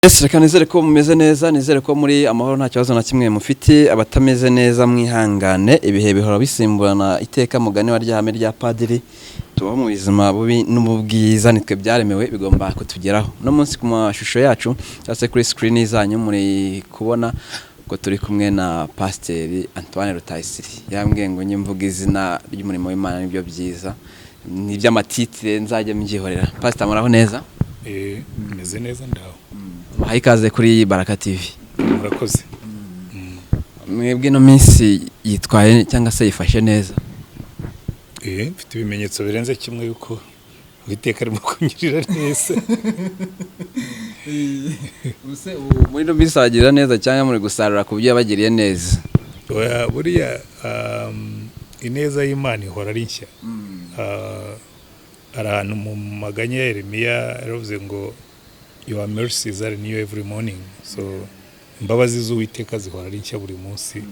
Yes, reka nizere ko mumeze neza, nizere ko muri amahoro nta kibazo na kimwe mufite. Abatameze neza mwihangane, ibihe bihora bisimburana iteka mugani wa ryahame rya padiri. Tuba mu bizima bubi n'ububwiza nitwe byaremewe bigomba kutugeraho. No munsi ku mashusho yacu cyase kuri screen zanyu muri kubona ko turi kumwe na Pasteur Antoine Rutayisire. Yambwiye ngo nyimvuga izina ry'umurimo w'Imana nibyo byiza. Ni by'amatitire nzajya mbyihorera. Pasteur muraho neza? Meze neza ndaho. Ikaze kuri Baraka TV. Murakoze. Mwebwe no minsi yitwaye cyangwa se yifashe neza? Mfite ibimenyetso birenze kimwe yuko witeka arimo kunyirira neza. Use muri no bisagira neza cyangwa muri gusarura ku byo yabagiriye neza? Buriya ineza y'Imana ihora ari nshya. Ahantu mu maganya ya Yeremiya yaravuze ngo your mercies are new every morning. So imbabazi z'Uwiteka zihora ari nshya buri munsi,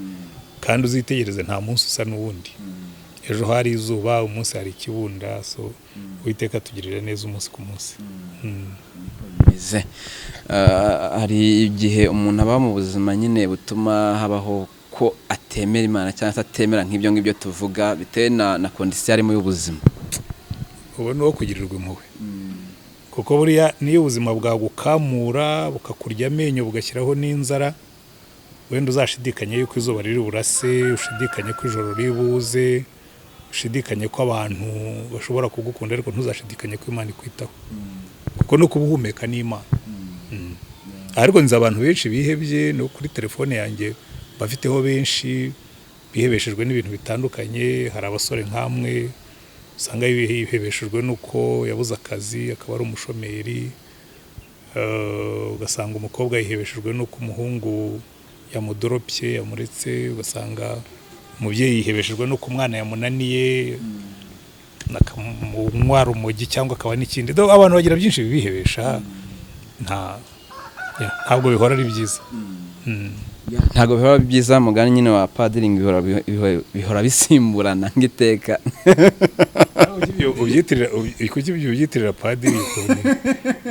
kandi uzitegereze nta munsi usa n'uwundi. Ejo hari izuba, umunsi hari ikibunda, so Uwiteka tugirira neza umunsi ku munsi. Hari igihe umuntu aba mu buzima nyine butuma habaho ko atemera Imana cyangwa se atemera nk'ibyo ngibyo tuvuga bitewe na condition arimo y'ubuzima. Ubu ni wo kugirirwa impuhwe. Kuko buriya niyo ubuzima bwagukamura bukakurya amenyo bugashyiraho n'inzara, wenda uzashidikanye yuko izuba riri burase, ushidikanye ko ijoro ribuze, ushidikanye ko abantu bashobora kugukunda, ariko ntuzashidikanye ko Imana ikwitaho. Kuko no kubuhumeka ni Imana. Ariko nzi abantu benshi bihebye, no kuri telefone yanjye bafiteho benshi bihebeshejwe n'ibintu bitandukanye. Hari abasore nkamwe usanga yihebeshejwe nuko yabuze akazi akaba ari umushomeri, ugasanga umukobwa yihebeshejwe nuko umuhungu yamudoropye yamuretse, ugasanga umubyeyi yihebeshejwe nuko umwana yamunaniye nakamwara umugi cyangwa akaba n'ikindi. Abantu bagira byinshi bibihebesha, ntabwo bihora ari byiza. Ntabwo bihora byiza, mugani nyine wa padiri bihora bisimburana ngiteka. Ubyitirira padiri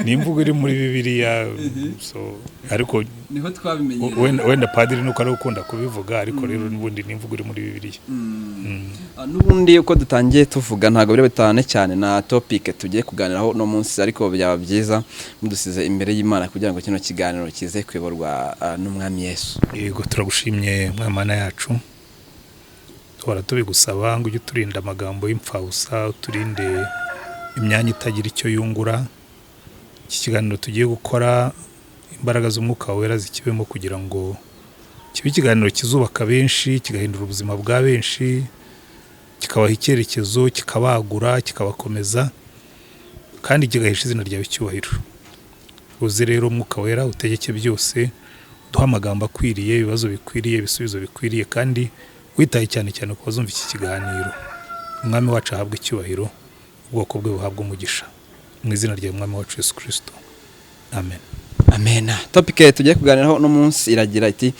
ni imvugo iri muri Bibiliya, ariko niho twabimenye. Wenda padiri nuko ari ukunda kubivuga, ariko rero n'ubundi ni imvugo iri muri Bibiliya. N'ubundi uko dutangiye tuvuga ntabwo biri bitane cyane na topic tugiye kuganiraho no munsi, ariko byaba byiza mudusize imbere y'Imana kugira ngo kino kiganiro kize kwiborwa n'Umwami Yesu. Yego, turagushimye Mwamana yacu. Twara tubigusaba ngo ujye turinda amagambo y'imfawusa, turinde imyanya itagira icyo yungura. Iki kiganiro tugiye gukora, imbaraga z'umwuka wera zikibemo kugira ngo kibe ikiganiro kizubaka benshi, kigahindura ubuzima bwa benshi, kikabaha icyerekezo, kikabagura, kikabakomeza, kandi kigahesha izina ryawe icyubahiro. Uze rero umwuka wera utegeke byose, duha amagambo akwiriye, ibibazo bikwiriye, ibisubizo bikwiriye, kandi witaye cyane cyane ku bazumva iki kiganiro. Umwami wacu ahabwe icyubahiro, ubwoko bwe buhabwe umugisha, mu izina rya Umwami wacu Yesu Kristo, amen. Amen. Topic tugiye kuganiraho no munsi iragira iti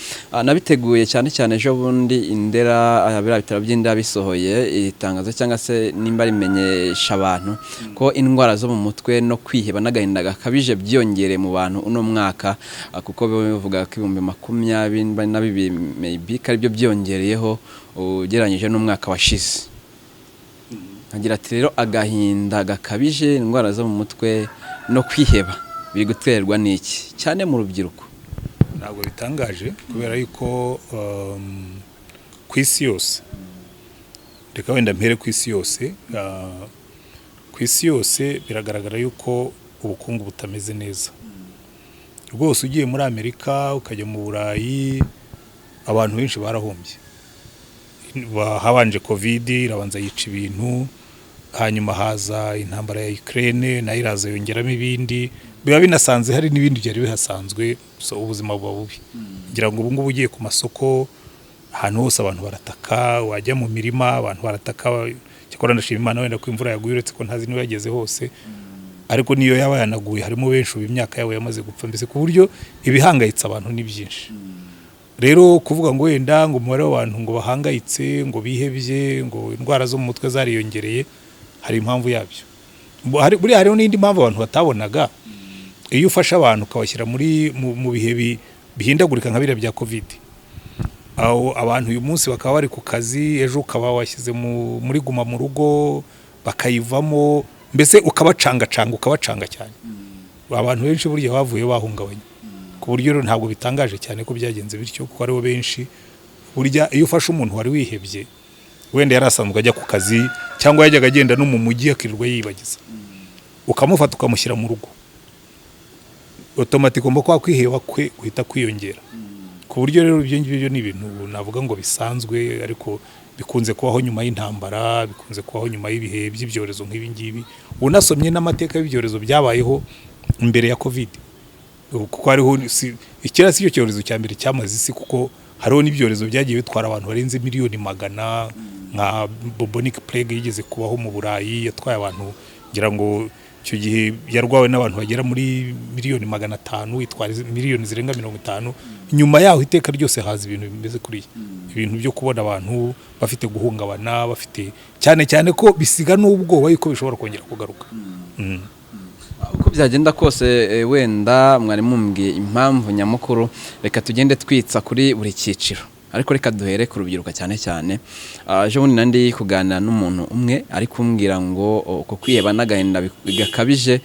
nabiteguye cyane cyane ejo bundi Indera abira bitaro by'Inda bisohoye itangazo cyangwa se nimba rimenyesha abantu ko indwara zo mu mutwe no kwiheba n'agahinda gakabije byongere mu bantu uno mwaka, kuko bivuga ko 2022 maybe kari byo byongereyeho ugereranyije n'umwaka washize. Agira ati rero agahinda gakabije, indwara zo mu mutwe no kwiheba biri guterwa n'iki cyane mu rubyiruko? Ntabwo bitangaje, kubera yuko ku isi yose, reka wenda mpere ku isi yose, ku isi yose biragaragara yuko ubukungu butameze neza rwose. Ugiye muri Amerika, ukajya mu Burayi, abantu benshi barahombye. Habanje covid irabanza yica ibintu, hanyuma haza intambara ya Ukraine nayo iraza yongeramo ibindi, biba binasanze hari n'ibindi byari bihasanzwe, ubuzima buba bubi. Ngira ngo ubu ngubu ugiye ku masoko, ahantu hose abantu barataka, wajya mu mirima abantu barataka. Cyakora ndashima Imana wenda ko imvura yaguye, uretse ko ntazi niba yageze hose, ariko niyo yaba yanaguye harimo benshi imyaka yabo yamaze gupfa, mbese ku buryo ibihangayitse abantu ni byinshi. Rero kuvuga ngo wenda ngo umubare w'abantu ngo bahangayitse, ngo bihebye, ngo indwara zo mu mutwe zariyongereye, hari impamvu yabyo. Buriya hariho n'indi mpamvu abantu batabonaga. iyo ufasha abantu ukabashyira mu bihe bihindagurika nka biriya bya covid, aho abantu uyu munsi bakaba bari ku kazi, ejo ukaba washyize muri guma mu rugo bakayivamo, mbese ukabacanga cyane. Abantu benshi burya bavuye bahungabanye, ku buryo rero ntabwo bitangaje cyane ko byagenze bityo, kuko aribo benshi. Burya iyo ufashe umuntu wari wihebye, wenda yarasanzwe ajya ku kazi cyangwa yajyaga agenda no mu mujyi akirirwa yibagiza, ukamufata ukamushyira mu rugo, automatique mbo kwa kwiheba kwe guhita kwiyongera. Ku buryo rero ibyo ngibyo ni ibintu navuga ngo bisanzwe, ariko bikunze kubaho nyuma y'intambara, bikunze kubaho nyuma y'ibihe by'ibyorezo nk'ibi ngibi. Unasomye n'amateka y'ibyorezo byabayeho imbere ya covid, kuko hariho ikira si cyo cyorezo cya mbere cyamaze isi, kuko hariho n'ibyorezo byagiye bitwara abantu barenze miliyoni 100, nka bubonic plague yigeze kubaho mu Burayi, yatwaye abantu ngira ngo icyo gihe yarwawe n'abantu bagera muri miliyoni 500, itwara miliyoni zirenga 50. Nyuma yaho iteka ryose haza ibintu bimeze kuri ibintu byo kubona abantu bafite guhungabana, bafite cyane ko bisiga n'ubwoba yuko bishobora kongera kugaruka. Uko byagenda kose wenda mwari mumbwiye impamvu nyamukuru, reka tugende twitsa kuri buri cyiciro, ariko reka duhere ku rubyiruko cyane. Ejo bundi nandi kuganira n'umuntu umwe ari kumbwira ngo uko kwiheba n'agahinda bigakabije,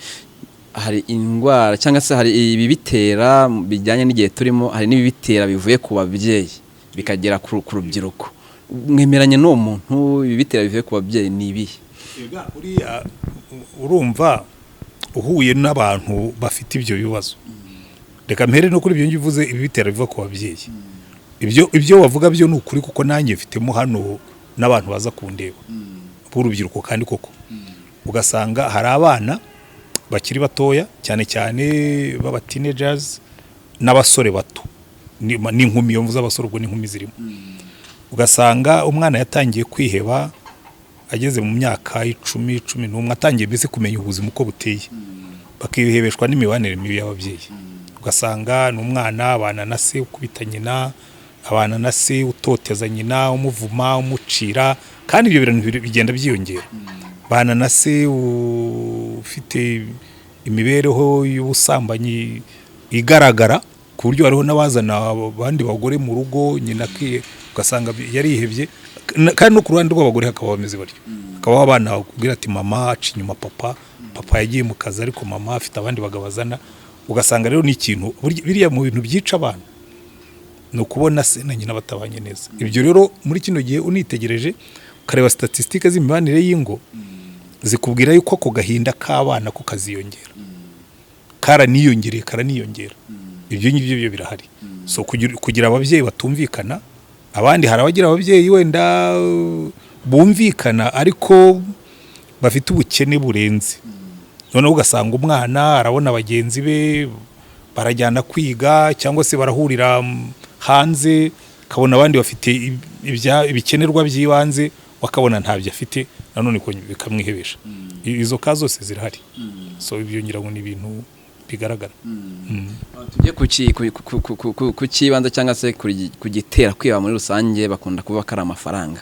hari indwara cyangwa se hari ibibitera bijyanye n'igihe turimo, hari n'ibibitera bivuye ku babyeyi bikagera ku rubyiruko. Mwemeranye n'uwo muntu ibibitera bivuye ku babyeyi ni ibihe? Urumva uhuye n'abantu bafite ibyo bibazo, reka mpere no kuri ibyo ngivuze ibibitera biva ku babyeyi. Ibyo wavuga byo ni ukuri, kuko nanjye mfitemo hano n'abantu baza kundeba b'urubyiruko, kandi koko ugasanga hari abana bakiri batoya cyane baba teenagers n'abasore bato n'inkumi, yo mvuze abasore ubwo n'inkumi zirimo. Ugasanga umwana yatangiye kwiheba ageze mu myaka 10, 11, atangiye mbese kumenya ubuzima uko buteye, bakihebeshwa n'imibanire mibi y'ababyeyi. Ugasanga n'umwana abana na se ukubita nyina, abana na se utoteza nyina, umuvuma, umucira, kandi ibyo bintu bigenda byiyongera. Bana na se ufite imibereho y'ubusambanyi igaragara, ku buryo hariho n'abazana abandi bagore mu rugo, nyina ugasanga yarihebye. Kandi no ku ruhande rw'abagore hakaba bameze baryo, hakaba abana bakubwira ati mama aca inyuma papa yagiye mu kazi, ariko mama afite abandi bagabazana. Ugasanga rero ni ikintu biriya mu bintu byica abana, ni ukubona se na nyina batabanye neza. Ibyo rero muri kino gihe unitegereje ukareba statistique z'imibanire y'ingo, zikubwira yuko ako gahinda k'abana ko kaziyongera, karaniyongera. Ibyo ngibyo byo birahari. So kugira ababyeyi batumvikana, abandi hari abagira ababyeyi wenda bumvikana ariko bafite ubukene burenze, none ugasanga umwana arabona bagenzi be barajyana kwiga cyangwa se barahurira hanze, kabona abandi bafite ibikenerwa by'ibanze, wakabona ntabyo afite, nanone bikamwihebesha. Izo ka zose zirahari. So ibyo ngira ngo ni ibintu bigaragara. Tujye ku kibanza cyangwa se kugitera kwiba muri rusange, bakunda kuvuga ko ari amafaranga.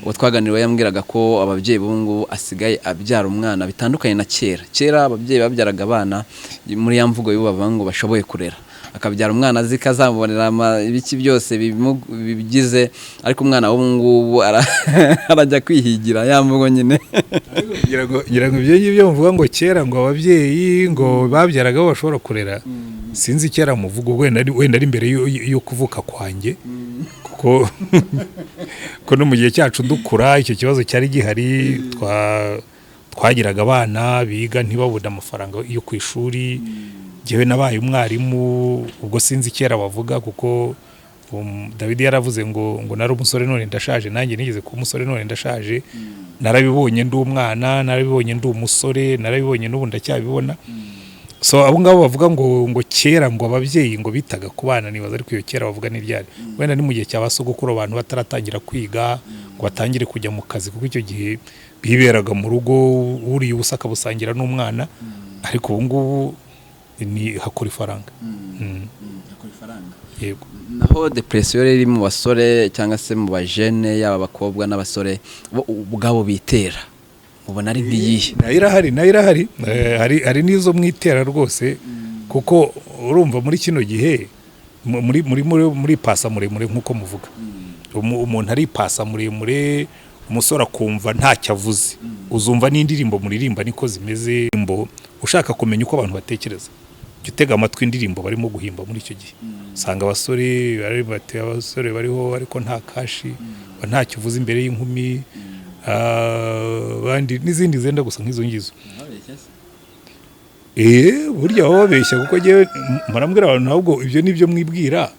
Uwo twaganiriwe yambwiraga ko ababyeyi b'ubu asigaye abyara umwana bitandukanye na kera ababyeyi babyaraga abana muri ya mvugo y'ubavuga ngo bashoboye kurera, akabyara umwana azi kazamubonera ibiki byose bigize, ariko umwana w'ubu ngubu arajya kwihigira ya mvugo nyine. ngira ngo ibyo ngibyo mvuga ngo kera ngo ababyeyi ngo babyaraga bo bashobora kurera, sinzi kera muvugo wenda ari imbere yo kuvuka kwanjye, kuko no mu gihe cyacu dukura icyo kibazo cyari gihari. Twagiraga abana biga ntibabone amafaranga yo ku ishuri. Jewe nabaye umwarimu, ubwo sinzi kera bavuga, kuko David yaravuze ngo nari umusore none ndashaje, nanjye nigeze ku umusore none ndashaje. Narabibonye ndi umwana, narabibonye ndi umusore, narabibonye n'ubu ndacyabibona. So abo ngabo bavuga ngo kera ngo ababyeyi ngo bitaga ku bana, nibaza ariko iyo kera bavuga ni ryari, wenda ni mu gihe cy'abasogokuru abantu bataratangira kwiga ngo batangire kujya mu kazi, kuko icyo gihe biberaga mu rugo, uriye ubusaka busangira n'umwana. Ariko ubu ngubu ni hakora ifaranga. Hakora ifaranga. Yego. Naho depression iri mu basore cyangwa se mu bajene, yaba abakobwa n'abasore ubwabo bitera, ubona ari nk'iyihe? Nayo irahari hari n'izo mwitera rwose, kuko urumva muri kino gihe muri pasa muremure nk'uko muvuga umuntu ari pasa muremure umusore akumva ntacyo avuze uzumva n'indirimbo muririmba niko zimeze ushaka kumenya uko abantu batekereza utega amatwi indirimbo barimo guhimba muri icyo gihe usanga abasore bariho ariko nta kashi ntacyo uvuze imbere y'inkumi abandi n'izindi zenda gusa nk'izo ngizo burya babeshya kuko ngewe murambwira abantu ahubwo ibyo nibyo mwibwira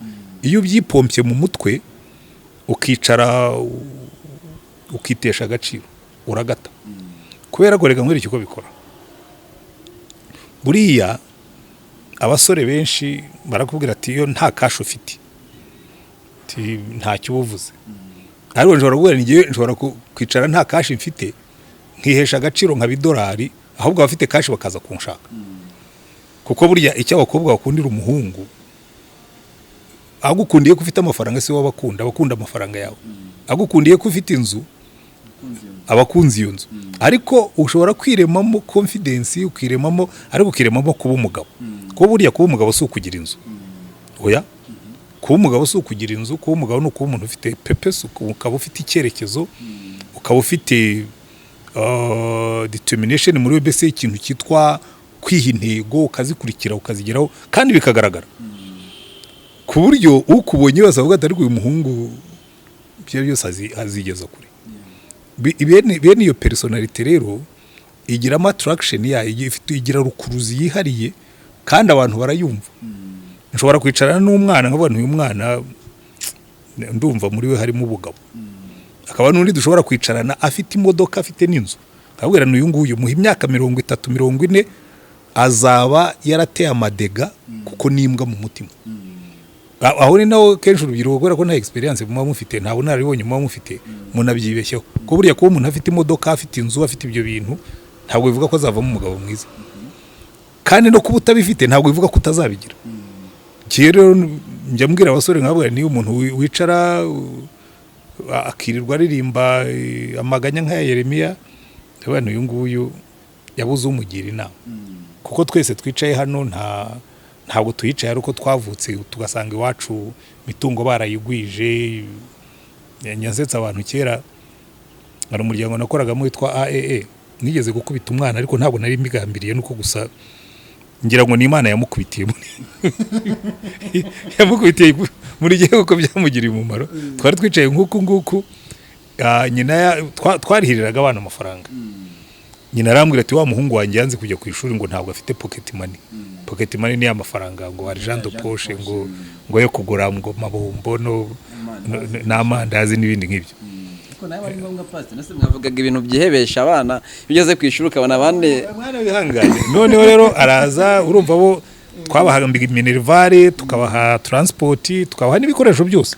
iyo ubyipompye mu mutwe ukicara ukitesha agaciro uragata kubera ko reka nkwereke uko bikora buriya abasore benshi barakubwira ati iyo nta kashi ufite ntacyo ubuvuze ariko nshobora kubwira ngiye nshobora kwicara nta kashi mfite nkihesha agaciro nka bidolari ahubwo abafite kashi bakaza kunshaka kuko burya icyo abakobwa bakundira umuhungu agukundiye ko ufite amafaranga si wowe abakunda amafaranga yawe agukundiye ko ufite inzu abakunzi iyo nzu ariko ushobora kwiremamo confidence ukiremamo ariko ukiremamo kuba umugabo kuko burya kuba umugabo si ukugira inzu oya kuba umugabo si ukugira inzu kuba umugabo ni ukuba umuntu ufite purpose ukaba ufite icyerekezo ukaba ufite determination muri wese ikintu cyitwa kwiha intego ukazikurikira ukazigeraho kandi bikagaragara ku buryo ukubonye wese avuga ati ariko uyu muhungu byo byose azigeza kure bene iyo personality rero igira attraction yayo igira rukuruzi yihariye kandi abantu barayumva nshobora kwicarana n'umwana nkavuga uyu mwana ndumva muri we harimo ubugabo akaba n'undi dushobora kwicarana afite imodoka afite n'inzu akabwira n'uyu nguyu muha imyaka 30 40 azaba yarateye amadega kuko nimbwa mu mutima aho ni nawe kenshi urubyiruko kubera ko nta experience muba mufite ntabwo naribonye muba mufite munabyibeshyeho ko buriya kuba umuntu afite imodoka afite inzu afite ibyo bintu ntabwo bivuga ko azavamo umugabo mwiza kandi no kuba utabifite ntabwo bivuga ko utazabigira rero njya mbwira abasore nkabwira niyo umuntu wicara akirirwa aririmba amaganya nk'aya Yeremiya abana uyu nguyu yabuze umugira inama kuko twese twicaye hano ntabwo tuyicaye ari uko twavutse tugasanga iwacu mitungo barayigwije nyansetsa abantu kera ari umuryango nakoragamo witwa AAA nigeze gukubita umwana ariko ntabwo nari mbigambiriye nuko gusa ngira ngo ni Imana yamukubitiye muri gihe uko byamugiriye umumaro twari twicaye nk'uku nyina twarihiriraga abana amafaranga nyina arambwira ati wa muhungu wanjye yanze kujya ku ishuri ngo ntabwo afite pocket money pocket money ni amafaranga ngo argent de poche ngo yo kugura ngo mabombo n'amandazi n'ibindi nk'ibyo ko nawe bari ngombwa pastor nase mwavugaga ibintu byihebesha abana bigeze ku ishuri ukabona abandi mwana bihanganye noneho rero araza urumva bo twabahaga minervare tukabaha transport tukabaha n'ibikoresho byose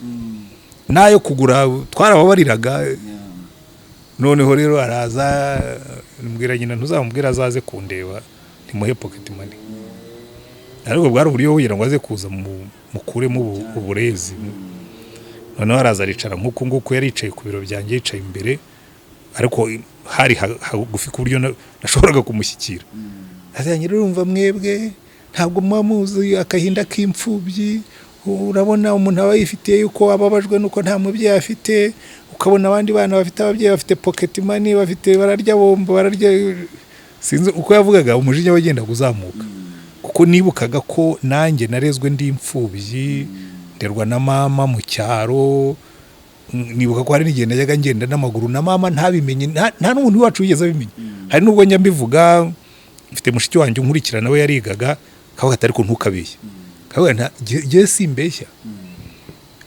nayo kugura twarababariraga noneho rero araza mbwira nyina ntuzamubwira azaze kundeba ntimuhe pocket money ariko bwari uburyo kugira ngo aze kuza mukuremo uburezi noneho araza aricara nk'uko nguko yari yicaye ku biro byanjye yicaye imbere ariko hari hagufi ku buryo nashoboraga kumushyikira azanye urumva mwebwe ntabwo muzi akahinda k'imfubyi urabona umuntu aba yifitiye yuko ababajwe nuko nta mubyeyi afite ukabona abandi bana bafite ababyeyi bafite pocket money bafite bararya bombo bararya sinzi uko yavugaga umujinya wagenda kuzamuka kuko nibukaga ko nanjye narezwe ndi imfubyi nderwa na mama mu cyaro nibuka ko hari n'igihe najyaga ngenda n'amaguru na mama ntabimenye nta n'umuntu wacu wigeze abimenya hari n'ubwo njya mbivuga mfite mushiki wanjye unkurikirana we yarigaga kavuga ati ariko ntukabeshye kavuga nta gihe simbeshya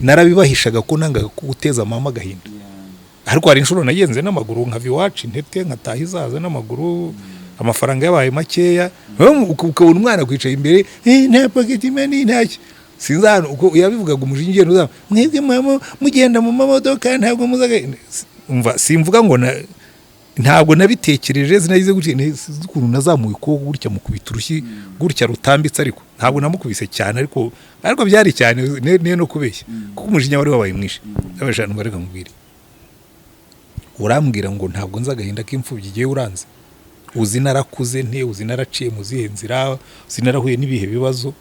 narabibahishaga ko nangaga guteza mama agahinda ariko hari inshuro nagenze n'amaguru nkava iwacu intete nkataha izaza n'amaguru amafaranga yabaye makeya ukabona umwana kwicaye imbere nta pocket money ntacyo sinzi hano uko yabivugaga umujinya ugenda mwebwe mama mugenda mu mamodoka ntabwo muzaga umva simvuga ngo ntabwo nabitekereje sinagize ukuntu nazamuye ko gutya mukubita urushyi gutya rutambitse ariko ntabwo namukubise cyane ariko byari cyane no kubeshya kuko umujinya wari wabaye mwinshi abashanu bareka mubwire urambwira ngo ntabwo nzagahinda k'imfubyi giye uranze uzi narakuze nte, uzi naraciye mu zihe nzira, uzi narahuye n'ibihe bibazo,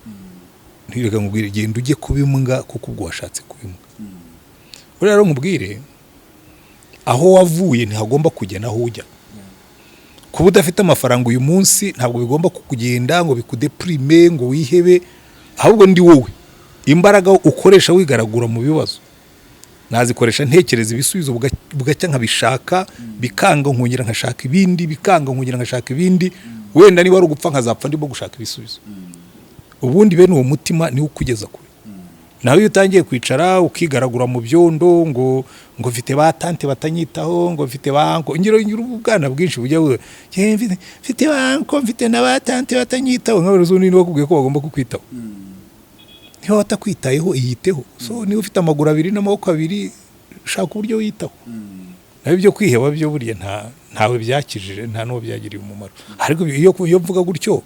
ntireka nkubwire genda ujye kubimbwa kuko ubwo washatse kubimbwa. Rero nkubwire aho wavuye ntihagomba kujya naho ujya. Kuba udafite amafaranga uyu munsi ntabwo bigomba kukugenda ngo bikudeprime ngo wihebe, ahubwo ndi wowe imbaraga ukoresha wigaragura mu bibazo nazikoresha ntekereza ibisubizo bugacya nkabishaka, bikanga nkongera nkashaka ibindi, bikanga nkongera nkashaka ibindi, wenda niba ari ugupfa nkazapfa ndimo gushaka ibisubizo. Ubundi bene uwo mutima niwo ukugeza kure. Nawe iyo utangiye kwicara ukigaragura mu byondo ngo mfite batante batanyitaho, ngo mfite banko, ngiro ubwana bwinshi bujya mfite banko, mfite na batante batanyitaho, nk'abaruzi ni bakubwiye ko bagomba kukwitaho. Niba watakwitayeho iyiteho. So niba ufite amaguru abiri n'amaboko abiri, shaka uburyo witaho. Naho ibyo kwiheba byo buriya ntawe byakijije, nta n'uwo byagiriye umumaro. Ariko iyo mvuga gutyo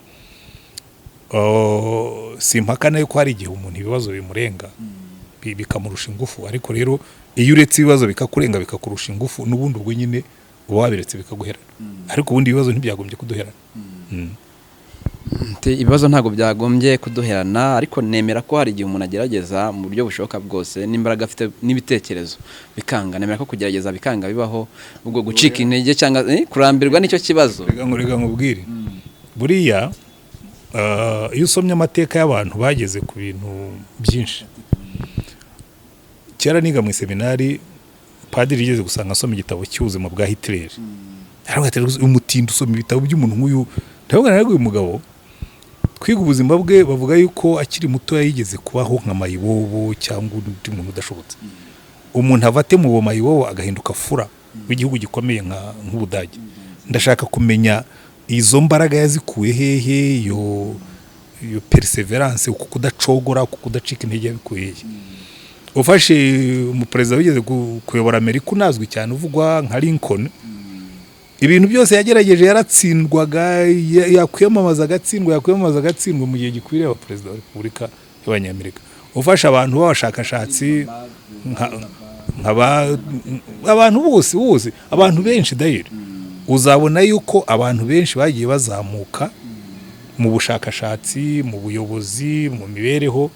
simpakana yuko hari igihe umuntu ibibazo bimurenga bikamurusha ingufu, ariko rero iyo uretse ibibazo bikakurenga bikakurusha ingufu, n'ubundi ubwo nyine uba wabiretse bikaguherana. Ariko ubundi ibibazo ntibyagombye kuduherana. Ibibazo ntago byagombye kuduherana, ariko nemera ko hari igihe umuntu agerageza mu buryo bushoboka bwose, n'imbaraga afite n'ibitekerezo bikanga. Nemera ko kugerageza bikanga bibaho, ubwo gucika intege cyangwa kurambirwa nicyo kibazo. Rega nkubwire buriya iyo usomye amateka y'abantu bageze ku bintu byinshi. Kera niga mu seminari, padiri yigeze gusanga asoma igitabo cy'ubuzima bwa Hitler. Aravuga umutindo usoma ibitabo by'umuntu nk'uyu. Ndavuga nawe uyu mugabo kwiga ubuzima bwe bavuga yuko akiri muto yigeze kubaho nka mayibobo cyangwa undi muntu udashobotse. Umuntu avate mu mayibobo agahinduka fura w'igihugu gikomeye nk'Ubudage. Ndashaka kumenya izo mbaraga yazikuye hehe, yo perseverance, uko kudacogora, uko kudacika intege yabikuye. Ufashe umuperezida wigeze kuyobora Amerika unazwi cyane uvugwa nka Lincoln, ibintu byose yagerageje yaratsindwaga, yakwiyamamaza agatsindwa mu gihe gikwiriye abaperezida wa Repubulika y'Abanyamerika. Ufashe abantu b'abashakashatsi abantu bose abantu benshi dayeri, uzabona yuko abantu benshi bagiye bazamuka mu bushakashatsi, mu buyobozi, mu mibereho,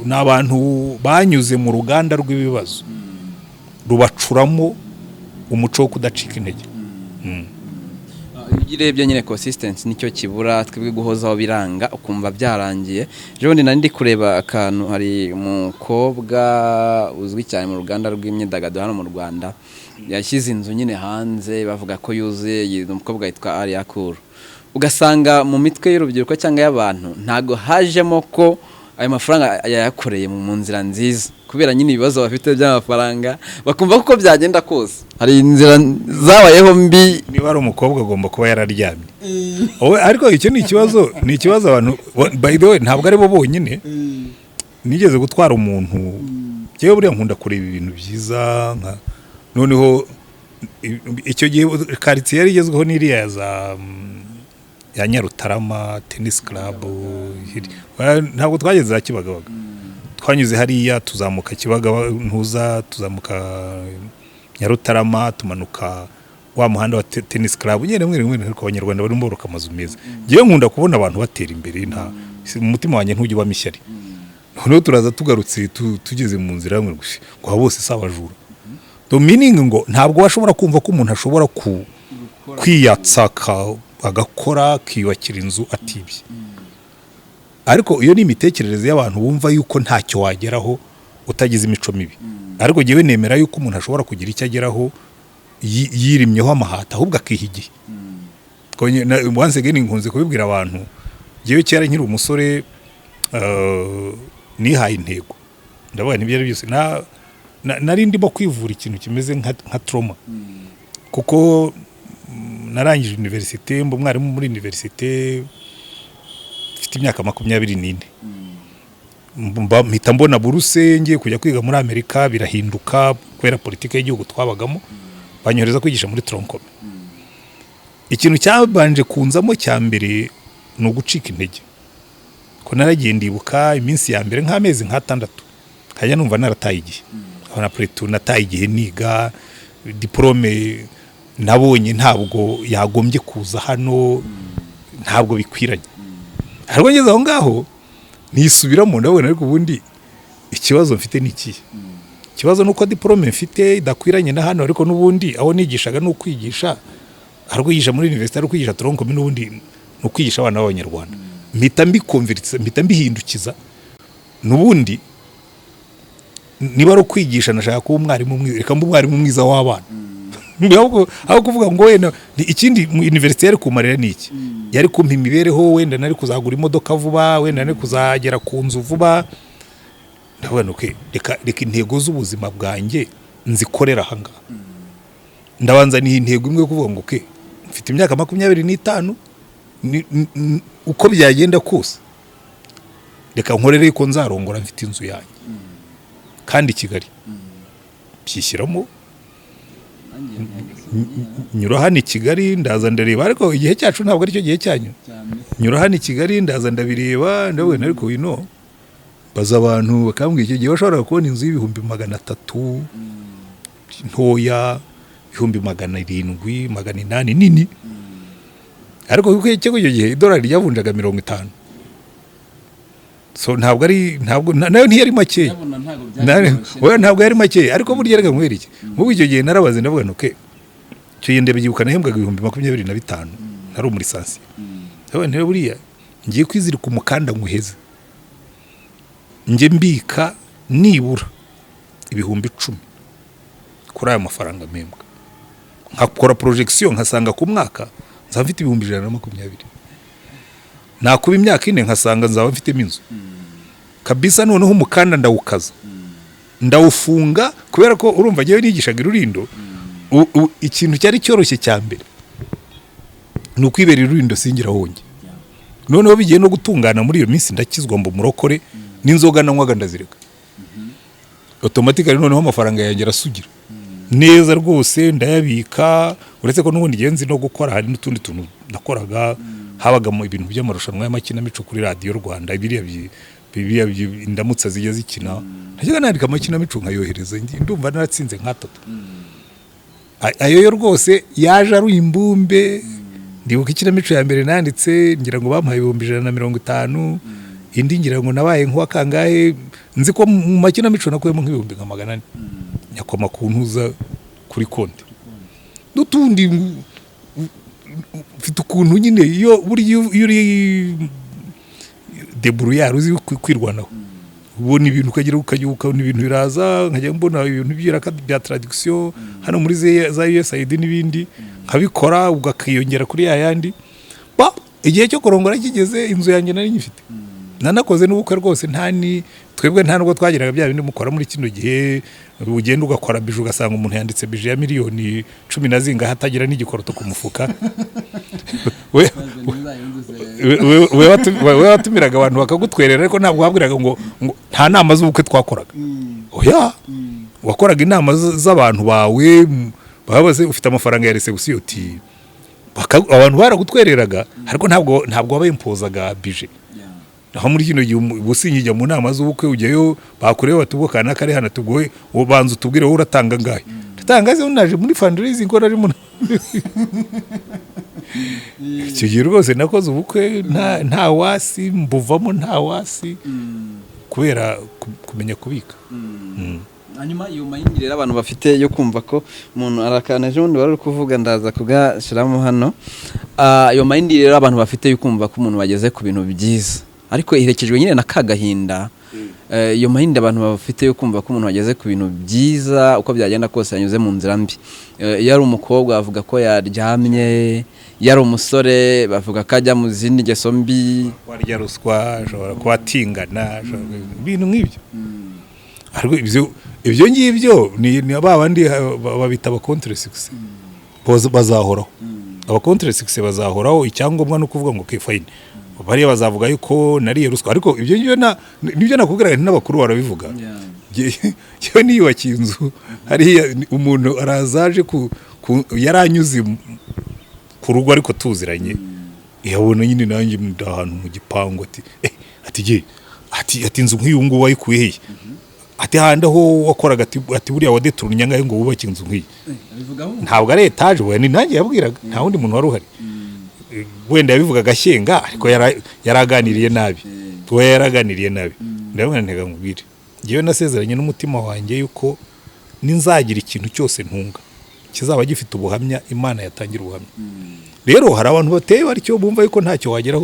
n'abantu banyuze mu ruganda rw'ibibazo rubacuramo umuco wo kudacika intege. Ugirebye nyine consistency nicyo kibura, twebwe guhozaho biranga ukumva byarangiye. Je bundi nandi kureba akantu, hari umukobwa uzwi cyane mu ruganda rw'imyidagaduro hano mu Rwanda, yashyize inzu nyine hanze bavuga ko yuzuye, umukobwa yitwa Ariakuru. Ugasanga mu mitwe y'urubyiruko cyangwa y'abantu ntago hajemo ko ayo mafaranga yayakoreye mu nzira nziza, kubera nyine ibibazo bafite by'amafaranga, bakumva ko byagenda kose hari inzira zabayeho mbi. Niba ari umukobwa agomba kuba yararyamye. Ariko icyo ni ikibazo abantu, by the way, ntabwo ari bo bonyine. Nigeze gutwara umuntu, jewe buriya nkunda kureba ibintu byiza, noneho icyo gihe quartier yari igezweho n'iriya ya Nyarutarama tennis club. Ntabwo twageze za Kibagabaga, twanyuze hariya tuzamuka Kibagabaga ntuza, tuzamuka Nyarutarama, tumanuka wa muhanda wa tennis club. Nyene rimwe ariko abanyarwanda bari mboroka amazu meza. Ngiye nkunda kubona abantu batera imbere, nta umutima wanjye ntujye ubamishyari. Noneho turaza tugarutse tugeze mu nzira hamwe gushi ngo bose sabajura. The meaning ngo ntabwo washobora kumva ko umuntu ashobora kwiyatsaka agakora kiyubakira inzu atibye. Ariko iyo ni imitekerereze y'abantu bumva yuko ntacyo wageraho utagize imico mibi. Ariko jewe nemera yuko umuntu ashobora kugira icyo ageraho yirimyeho amahata, ahubwo akihigiye. Once again nkunze kubibwira abantu, jewe cyara nkiri umusore nihaye intego, ndavuga nibyo byose nari ndimo kwivura ikintu kimeze nka trauma, kuko narangije universite, mbo mwarimu muri universite mfite imyaka 24. Mpita mbona buruse ngiye kujya kwiga muri Amerika, birahinduka kubera politike y'igihugu twabagamo, banyohereza kwigisha muri Troncome. Ikintu cyabanje kunzamo cya mbere no gucika intege, ko naragiye ndibuka iminsi ya mbere nk'amezi nk'atandatu kajya numva narataye igihe, abana pretu nataye igihe niga diplome nabonye ntabwo yagombye kuza hano, ntabwo bikwiranye. Ariko ngeze aho ngaho nisubiramo ndabona, ariko ubundi ikibazo mfite ni iki? Ikibazo nuko diplome mfite idakwiranye na hano, ariko nubundi aho nigishaga no kwigisha, ariko yigisha muri university, ariko kwigisha tronkomi, nubundi no kwigisha abana b'Abanyarwanda. Mpita mbikonvertisa, mpita mbihindukiza, nubundi niba ari kwigisha nashaka kuba umwarimu mwiza, reka mbe umwarimu mwiza w'abana. Aho kuvuga ngo wenda ikindi mu university yari kumarira niki, yari kumpa imibereho, wenda nari kuzagura imodoka vuba, wenda nari kuzagera ku nzu vuba. Ndabona reka intego z'ubuzima bwanjye nzikorera hanga. Ndabanza ni intego imwe kuvuga ngo mfite imyaka 25, uko byagenda kose reka nkorere ko nzarongora mfite inzu yanjye kandi Kigali byishyiramo. Nyura hano i Kigali ndaza ndareba, ariko igihe cyacu ntabwo ari cyo gihe cyanyu. Nyura hano i Kigali ndaza ndabireba, ndabona ariko baza abantu bakambwira icyo gihe bashobora kubona inzu y'ibihumbi 300 ntoya, 700, 800 nini. Ariko kuko icyo gihe idolari ryavunjaga 50. So ntabwo nayo ntiyari make. Ntabwo yari make, ariko burya rega nkwereke. Mu icyo gihe narabaze ndavuga cyo yende bigibukana hembwaga 25,000 nari muri sansi. None buriya ngiye kwizirika umukanda nguheze, nje mbika nibura 10,000 kuri aya mafaranga mpembwa, nkakora projection nkasanga ku mwaka nzaba mfite 120,000. Nakuba imyaka 4 nkasanga nzaba mfite inzu kabisa. Noneho umukanda ndawukaza, ndawufunga, kubera ko urumva ngewe nigishaga Rurindo. Ikintu cyari cyoroshye cya mbere ni ukwibera Rurindo singira honge. Noneho bigiye no gutungana muri iyo minsi ndakizwa mbo murokore, n'inzoga nanywaga ndazireka automatically. Noneho amafaranga yanjye arasugira neza rwose, ndayabika. Uretse ko n'ubundi genzi no gukora, hari n'utundi tuntu nakoraga, habaga mu ibintu by'amarushanwa y'amakinamico kuri Radio Rwanda, biriya indamutsa zijya zikina, najyaga nandika amakinamico nkayohereza, ndumva naratsinze nka 3. Ayo rwose yaje ari imbumbe. Ndibuka ikinamico ya mbere nanditse ngira ngo bampaye 150, indi ngira ngo nabaye nk'uwa kangahe, nzi ko mu makinamico nakuyemo nk'ibihumbi 400 nyakoma kuntuza kuri konti. N'utundi mfite ukuntu nyine iyo uri debrouillard uzi kwirwanaho, ubona ibintu ukagira ukabona ibintu biraza, nkajya mbona ibintu bya traduction hano muri za USAID n'ibindi, nkabikora ugakiyongera kuri yandi. Igihe cyo kurongora kigeze, inzu yanjye nari nyifite, nanakoze n'ubukwe rwose. Twebwe nta nubwo twagiraga bya bindi mukora muri kino gihe, ugenda ugakora bije ugasanga umuntu yanditse bije ya miliyoni 10 na zinga hatagira n'igikoroto ku mufuka. we watumiraga abantu bakagutwerera, ariko ntabwo wabwiraga ngo nta nama z'ubukwe twakoraga. Oya, wakoraga inama z'abantu bawe, babaze ufite amafaranga ya reception uti abantu baragutwereraga, ariko ntabwo wabayimpozaga bije. Aho muri kino gihe businyijya mu nama z'ubukwe ujyayo, bakureho batubukana kare hana tugoye, ubanza utubwire wowe uratanga ngahe. Tutangaze unaje muri fundraising ko ari mu icyo gihe rwose nakoze ubukwe nta wasi, mbuvamo nta wasi, kubera kumenya kubika. Hanyuma iyo mayindire abantu bafite yo kumva ko umuntu arakanaje undi wari kuvuga, ndaza kugashiramo hano. Iyo mayindire abantu bafite yo kumva ko umuntu bageze ku bintu byiza, ariko iherekejwe nyine na kagahinda. Iyo mayindire abantu bafite yo kumva ko umuntu bageze ku bintu byiza, uko byagenda kose yanyuze mu nzira mbi. Iyo ari umukobwa bavuga ko yaryamye, iyo ari umusore bavuga ko ajya mu zindi ngeso mbi, warya ruswa, ashobora kuba atingana, ibintu nk'ibyo. Ariko ibyo ngibyo ni babandi babita aba contre success, bazahoraho. Aba contre success bazahoraho. Icyangombwa no kuvuga ngo fine, bariya bazavuga yuko nariye ruswa, ariko ibyo nibyo nakubwira n'abakuru barabivuga. Cyo niyubakiye inzu hariya, umuntu arazaje yaranyuze ku rugo ariko tuziranye, yabona nyine nanjye ahantu mu gipangu ati inzu nk'iyo ngo wayikuye he? ati handa ho wakoraga ati buriya wadeturunye ngahe ngo wubake inzu nk'iyi ntabwo ari etaje we ni nanjye yabwiraga nta wundi muntu wari uhari wenda yabivuga gashyenga ariko yaraganiriye nabi we yaraganiriye nabi ndabona ntega nkubwire ngiye nasezeranye n'umutima wanjye yuko ninzagira ikintu cyose ntunga kizaba gifite ubuhamya Imana yatangira ubuhamya rero hari abantu bateye baricyo bumva yuko ntacyo wagera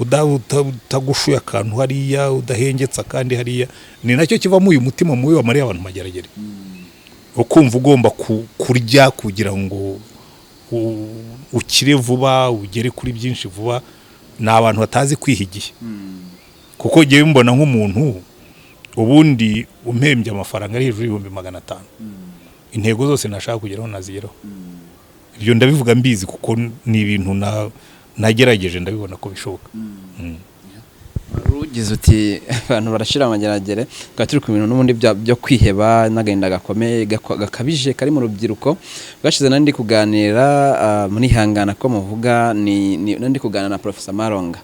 utagushuye akantu hariya udahengetsa kandi hariya ni nacyo kivamo uyu mutima mubi wa Mariya abantu mageragere ukumva ugomba kurya kugira ngo ukire vuba ugere kuri byinshi vuba ni abantu batazi kwihigiye kuko giye mbona nk'umuntu ubundi umpembye amafaranga ari hejuru y'500 intego zose nashaka kugeraho nazigeraho ibyo ndabivuga mbizi kuko ni ibintu nagerageje ndabibona ko bishoboka ugize uti abantu barashira amageragere turi ku bintu n'ubundi byo kwiheba n'agahinda gakomeye gakabije kari mu rubyiruko bwashize nandi kuganira muri hangana ko muvuga ni nandi kuganira na Professor Maronga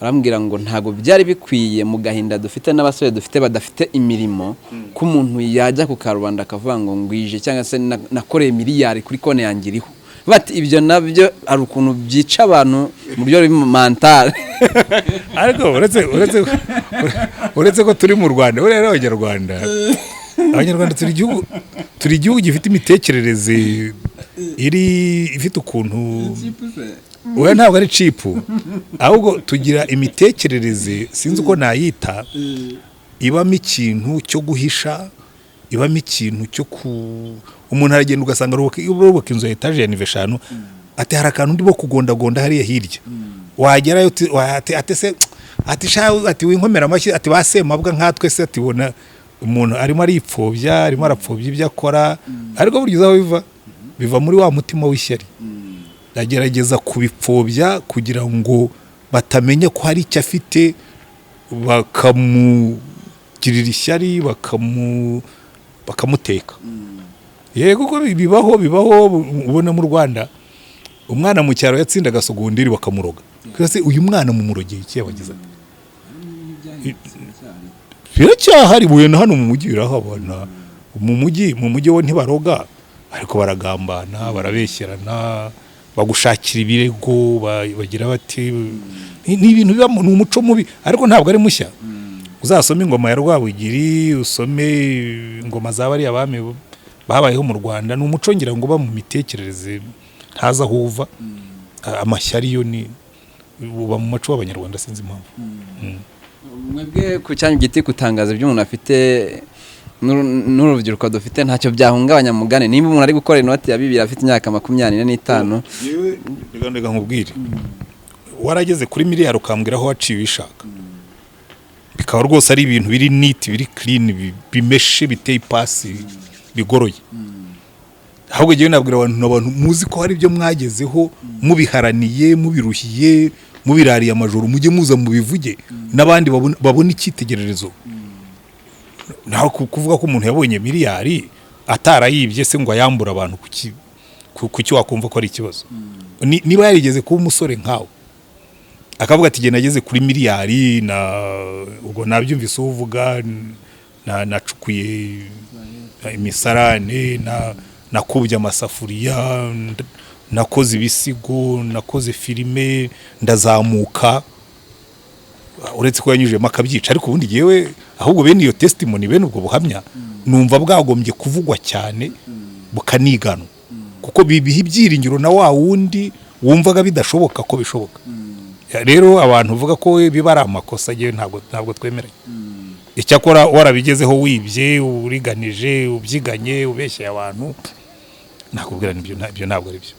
arambwira ngo ntago byari bikwiye mu gahinda dufite n'abasore dufite badafite imirimo ko umuntu yajya ku karubanda akavuga ngo ngwije cyangwa se nakoreye miliyari kuri kone yangiriho bati ibyo nabyo ari ukuntu byica abantu mu buryo mentale ariko uretse ko turi mu Rwanda urera abanyarwanda turi igihugu gifite imitekerereze ifite ukuntu we ntabwo ari cipu ahubwo tugira imitekerereze sinzi uko nayita ibamo ikintu cyo guhisha ibamo ikintu cyo umuntu aragenda ugasanga urubaka inzu ya etaje ya 5 ati hari akantu ndimo kugondagonda hariya hirya wagerayo ati winkomera amashyi ati basemabwa nkatwe se ati bona umuntu arimo aripfobya arimo arapfobya ibyo akora ariko buryo uzaho biva muri wa mutima w'ishyari agerageza kubipfobya kugira ngo batamenya ko hari icyo afite bakamugirira ishyari bakamuteka yego ko bibaho ubona mu Rwanda umwana mu cyaro yatsinda gasogondiri bakamuroga kase uyu mwana mu murogeye iki yabagize biracyahari buye na hano mu mujyi birahabona mu mujyi wo ntibaroga ariko baragambana barabeshyerana bagushakira ibirego bagira bati ni ibintu biba mu umuco mubi ariko ntabwo ari mushya uzasome ingoma ya Rw'Ubugiri usome ingoma zabari abami babayeho mu Rwanda ni umuco ngira ngo ba mu mitekerereze ntaza huva amashyari yo ni uba mu maco w'abanyarwanda sinzi impamvu mwebwe ku cyanyu giti kutangaza ibyo umuntu afite n'urubyiruko dufite ntacyo byahungabanya mugane nimba umuntu ari gukora inoti ya 2 afite imyaka 25 yewe ndega nkubwire warageze kuri miliyari ukambwira aho waciye ishaka bikaba rwose ari ibintu biri neat biri clean bimeshe biteye pasi bigoroye ahubwo giye nabwira abantu muzi ko hari ibyo mwagezeho mubiharaniye mubiruhiye mubirariye amajoro mujye muza mubivuge nabandi babona icyitegererezo naho kuvuga ko umuntu yabonye miliyari atarayibye se ngo ayambura abantu kuki wakumva ko ari ikibazo niba yarigeze kuba umusore nkawe akavuga ati je nageze kuri miliyari ubwo nabyumvise uvuga nacukuye imisarane nakubye amasafuriya nakoze ibisigo nakoze filime ndazamuka uretse ko yanyujemo akabyica ariko ubundi yewe ahubwo bene iyo testimony bene ubwo buhamya numva bwagombye kuvugwa cyane bukaniganwa kuko bibiha ibyiringiro na wa wundi wumvaga bidashoboka ko bishoboka rero abantu uvuga ko biba ari amakosa yewe ntabwo twemeranye icyakora warabigezeho wibye uriganije ubyiganye ubeshye abantu nakubwira nibyo ntabwo ari byo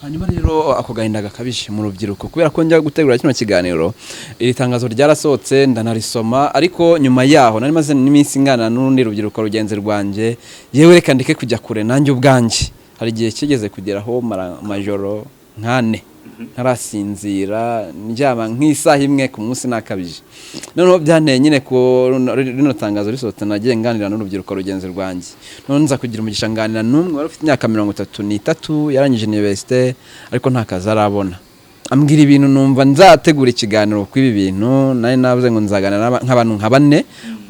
hanyuma rero ako gahinda gakabije mu rubyiruko kubera ko njya gutegura kino kiganiro iri tangazo ryarasohotse ndanarisoma ariko nyuma yaho nari maze n'iminsi ingana n'urundi rubyiruko rugenze rwanje yewe reka ndeke kujya kure nanjye ubwanje hari igihe kigeze kugeraho majoro nkane ntarasinzira njyaba nk'isaha imwe ku munsi nakabije noneho byanteye nyine ko rino tangazo risohotse nagiye nganira n'urubyiruko rugenze rwanje none nza kugira umugisha nganira n'umwe wari ufite imyaka 33 yarangije universite ariko nta kazi arabona ambwira ibintu numva nzategura ikiganiro kw'ibi bintu nari navuze ngo nzaganira nk'abantu nka bane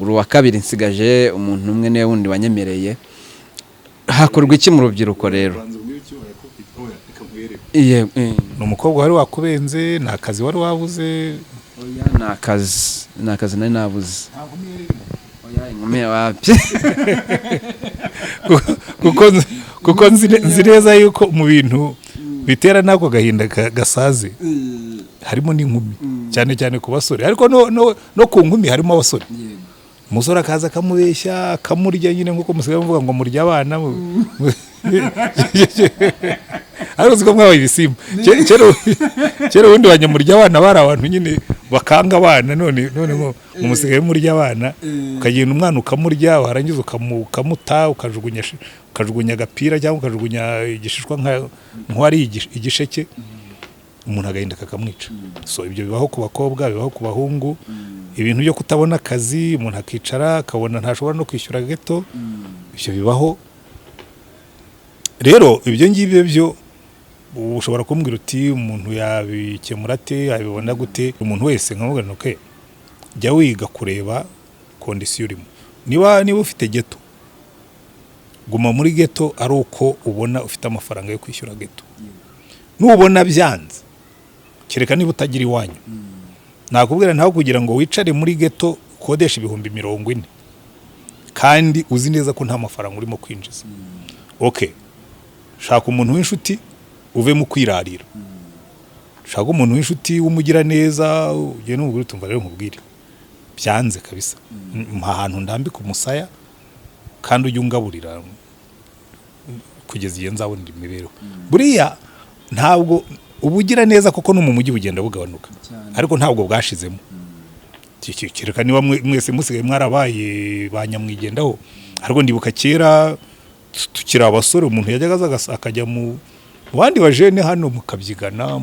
uru wa kabiri nsigaje umuntu umwe niwe wundi wanyemereye hakorwa iki mu rubyiruko rero ni umukobwa wari wakubenze ni akazi wari wabuze ni akazi nari nabuze inkumi wabye kuko nzi neza yuko mu bintu bitera nako gahinda gasaze harimo n'inkumi cyane cyane ku basore ariko no ku nkumi harimo abasore umusore akaza akamubeshya akamurya nyine nk'uko musigaye muvuga ngo murya abana ariko uziko mwabaye ibisimba kera ubundi banyamurya abana bari abantu nyine bakanga abana none ngo musigaye murya abana ukagenda umwana ukamurya warangiza ukamuta ukajugunya agapira cyangwa ukajugunya igishishwa nk'uwari igisheke umuntu agahinda kakamwica so ibyo bibaho ku bakobwa bibaho ku bahungu ibintu byo kutabona akazi umuntu akicara akabona ntashobora no kwishyura geto ibyo bibaho rero ibyo ngibyo byo ushobora kumbwira uti umuntu yabikemura ate yabibona gute umuntu wese nkamubwira okay jya wiga kureba kondisiyo urimo niba ufite geto guma muri geto ari uko ubona ufite amafaranga yo kwishyura geto nubona byanze kereka niba utagira iwanyu nakubwira ntaho kugira ngo wicare muri geto ukodesha 40,000 kandi uzi neza ko nta mafaranga urimo kwinjiza okay shaka umuntu w'inshuti uve mu kwirarira shaka umuntu w'inshuti w'umugira neza ugiye n'umugore tumva rero nkubwire byanze kabisa ahantu ndambika umusaya kandi ujye ungaburira kugeza igihe nzabonera imibereho buriya ntabwo ubugira neza kuko no mu mujyi bugenda bugabanuka ariko ntabwo bwashizemo kereka niba mwese musigaye mwarabaye banyamwigendaho ariko ndibuka kera tukiri abasore umuntu yajyaga akajya mu bandi bajene hano mukabyigana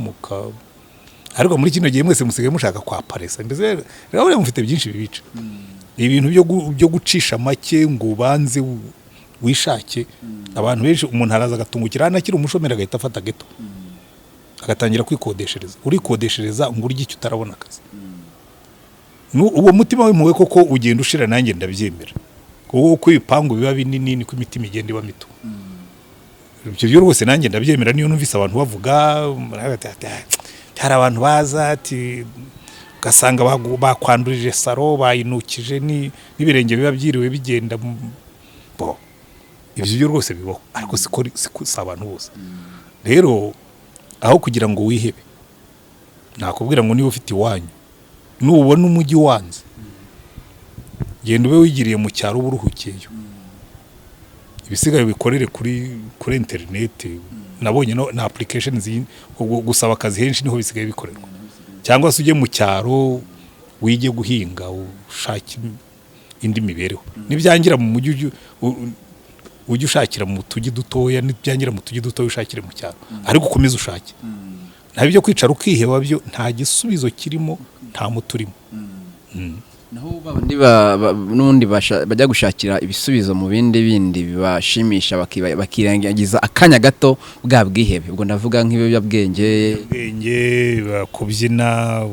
ariko muri kino gihe mwese musigaye mushaka kwa paresa mbese rero mufite byinshi bibica ibintu byo gucisha make ngo ubanze wishake abantu benshi umuntu araza agatungukira anakira umushomera agahita afata geto agatangira kwikodeshereza urikodeshereza ngo urye icyo utarabona akazi uwo mutima w'impuhwe koko ugenda ushira nanjye ndabyemera kuko uko ibipangu biba binini niko imitima igenda iba mito ibyo byo rwose nanjye ndabyemera niyo numvise abantu bavuga hari abantu baza ati ugasanga bakwandurije saro bayinukije n'ibirenge biba byiriwe bigenda ibyo byo rwose bibaho ariko si abantu bose rero aho kugira ngo wihebe nakubwira ngo niba ufite iwanyu nubona umujyi wanze genda ube wigiriye mu cyaro uburuhukiyeyo ibisigaye bikorere kuri interineti nabonye na applications gusaba akazi henshi niho bisigaye bikorerwa cyangwa se ujye mu cyaro wige guhinga ushake indi mibereho nibyangira mu mujyi ujye ushakira mu tujyi dutoya nibyangira mu tujyi dutoya ushakire mu cyaro ariko ukomeze ushake nta byo kwicara ukiheba byo nta gisubizo kirimo nta muturimo naho n'ubundi bajya gushakira ibisubizo mu bindi bibashimisha bakirangiza akanya gato bwa bwihebe ubwo ndavuga nk'ibiyobyabwenge kubyina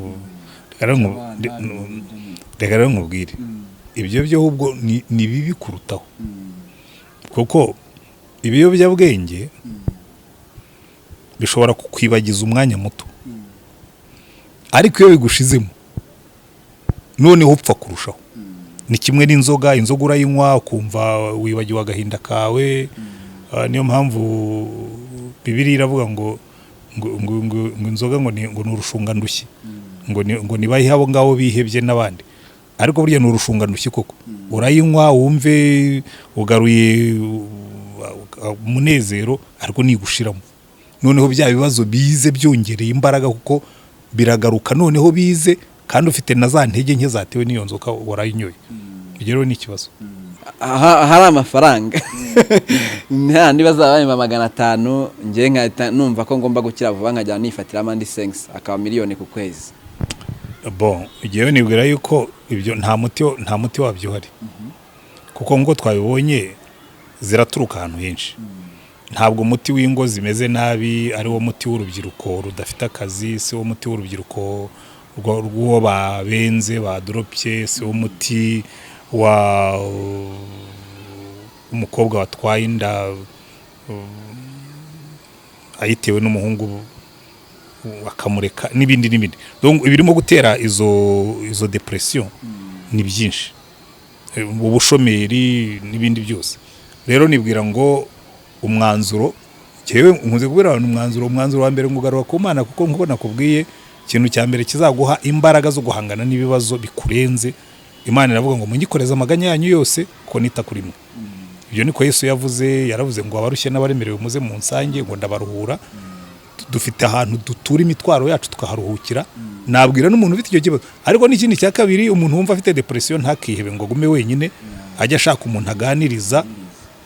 reka rero nkubwire ibyo byo ahubwo ni bibi kurutaho kuko ibiyobyabwenge bishobora kukwibagiza umwanya muto ariko iyo bigushizemo noneho upfa kurushaho ni kimwe n'inzoga urayinywa ukumva wibagiwe agahinda kawe niyo mpamvu Bibiliya iravuga ngo inzoga ngo ni urushungandushyi ngo nibayihe abo ngabo bihebye n'abandi ariko burya ni urushungandushyi koko urayinywa wumve ugaruye umunezero ariko nigushiramo noneho bya bibazo bize byongereye imbaraga kuko biragaruka noneho bize kandi ufite na za ntege nke zatewe n'iyo nzoka warayinyoye rero ni ikibazo hari amafaranga niba zabaye 500 ngiye nkahita numva ko ngomba gukira vuba nkajya nifatira amandi sense akaba miliyoni ku kwezi igihe nibwira yuko ibyo nta muti wabyo hari kuko ngo twabibonye ziraturuka ahantu henshi ntabwo umuti w'ingo zimeze nabi ari wo muti w'urubyiruko rudafite akazi, si wo muti w'urubyiruko rw'uwo babenze badoropye, si wo muti wa umukobwa watwaye inda ayitewe n'umuhungu akamureka n'ibindi n'ibindi. Donc ibirimo gutera izo depression ni byinshi, ubushomeri n'ibindi byose. Rero nibwira ngo umwanzuro cyewe nkunze kubwira abantu umwanzuro wa mbere ngugarura ku Mana, kuko nkuko nakubwiye ikintu cya mbere kizaguha imbaraga zo guhangana n'ibibazo bikurenze. Imana iravuga ngo munyikoreze amaganya yanyu yose ko nita kuri mwe. Ibyo niko Yesu yaravuze ngo abarushye n'abaremerewe muze mu nsange ngo ndabaruhura. Dufite ahantu dutura imitwaro yacu tukaharuhukira. Nabwira n'umuntu ufite icyo kibazo. Ariko n'ikindi cya kabiri, umuntu wumva afite depression ntakihebe ngo gume wenyine, ajya ashaka umuntu aganiriza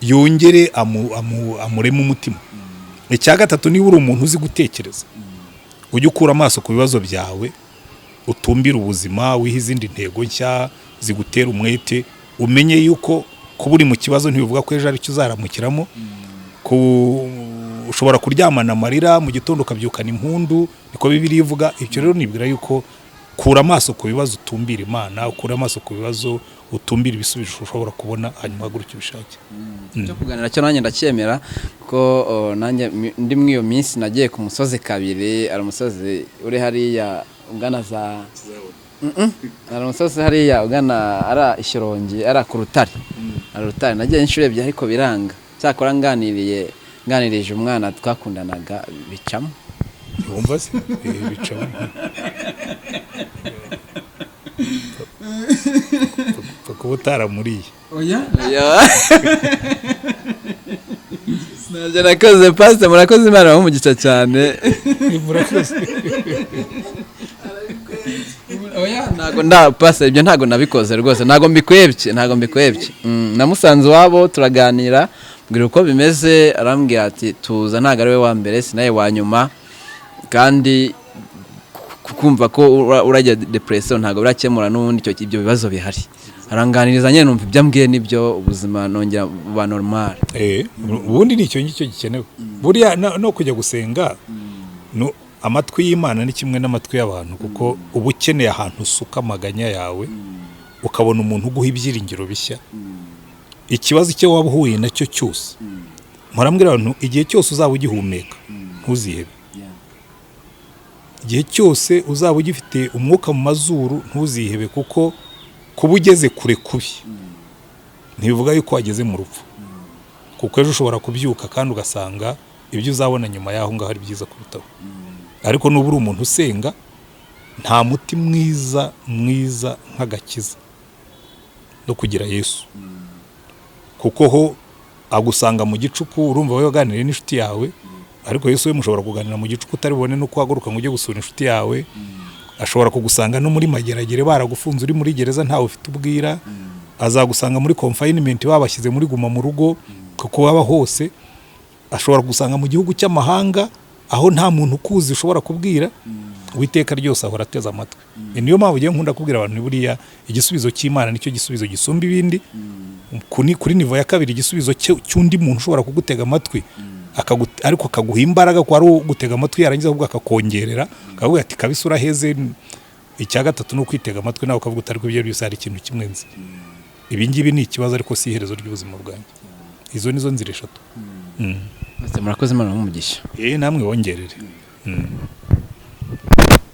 yongere amurema umutima. Icya gatatu, niba uri umuntu uzi gutekereza, ujye ukura amaso ku bibazo byawe, utumbire ubuzima, wiha izindi ntego nshya zigutera umwete, umenye yuko kuba uri mu kibazo ntibivuga ko ejo ari cyo uzaramukiramo. Ushobora kuryamana amarira mu gitondo ukabyukana impundu, niko Bibiliya ivuga. Icyo rero nibwira yuko kura amaso ku bibazo, utumbira Imana, ukura amaso ku bibazo, utumbira ibisubizo ushobora kubona, hanyuma haguruka ubishake. Cyo kuganira cyo nanjye ndacyemera ko nanjye ndi muri iyo minsi nagiye ku musozi kabiri. Ari umusozi uri hariya ugana za ari umusozi hariya ugana ara Ishyorongi, ara ku Rutare. Ari Rutare nagiye inshuro ebyiri ariko biranga. Cyakora nganirije umwana twakundanaga bicamo. Wumva se bicamo kuko utaramuriye. Oya najya nakoze pastor, murakoze Imana mu gice cyane. Murakoze. Oya ntago pastor, ibyo ntago nabikoze rwose, ntago mbikwebye. Namusanze wabo turaganira, mbwira uko bimeze, arambwira ati tuza ntago ari we wa mbere sinaye wa nyuma, kandi kumva ko urajya depression ntago birakemura n'ubundi ibyo bibazo bihari. Aranganiriza nyene numva ibyo ambwiye nibyo, ubuzima nongera buba normal. Ubundi ni icyo ngicyo gikenewe. Buriya no kujya gusenga, no amatwi y'Imana ni kimwe n'amatwi y'abantu, kuko uba ukeneye ahantu usuka amaganya yawe, ukabona umuntu uguha ibyiringiro bishya. Ikibazo icyo waba uhuye nacyo cyose, murambwira abantu igihe cyose uzaba ugihumeka ntuzihebe. Igihe cyose uzaba ugifite umwuka mu mazuru ntuzihebe, kuko kuba ugeze kure kubi ntibivuga yuko wageze mu rupfu, kuko ejo ushobora kubyuka kandi ugasanga ibyo uzabona nyuma yaho ngaho ari byiza kurutaho. Ariko nuba uri umuntu usenga, nta muti mwiza nk'agakiza no kugira Yesu, kuko ho agusanga mu gicuku. Urumva wowe waganiriye n'inshuti yawe, ariko Yesu we mushobora kuganira mu gicuku utaribone no kuhaguruka ngo ujye gusura inshuti yawe. Ashobora kugusanga no muri mageragere baragufunze uri muri gereza ntawe ufite ubwira. Azagusanga muri confinement babashyize muri guma mu rugo, kuko waba hose. Ashobora kugusanga mu gihugu cy'amahanga aho nta muntu ukuzi ushobora kubwira. Uwiteka ryose ahora ateze amatwi. Niyo mpamvu ugiye nkunda kubwira abantu buriya igisubizo cy'Imana nicyo gisubizo gisumba ibindi. Kuri nivo ya kabiri, igisubizo cy'undi muntu ushobora kugutega amatwi ariko akaguha imbaraga ko ari ugutega amatwi, yarangiza ahubwo akakongerera, akavuga ati kabisa uraheze. Icya gatatu ni ukwitega amatwi nawe ukavuga utari kubyo byose hari ikintu kimwe nzi. Ibi ngibi ni ikibazo ariko si iherezo ry'ubuzima bwanjye. Izo nizo nzira eshatu. Murakoze Imana mu mugisha. Namwe wongerere.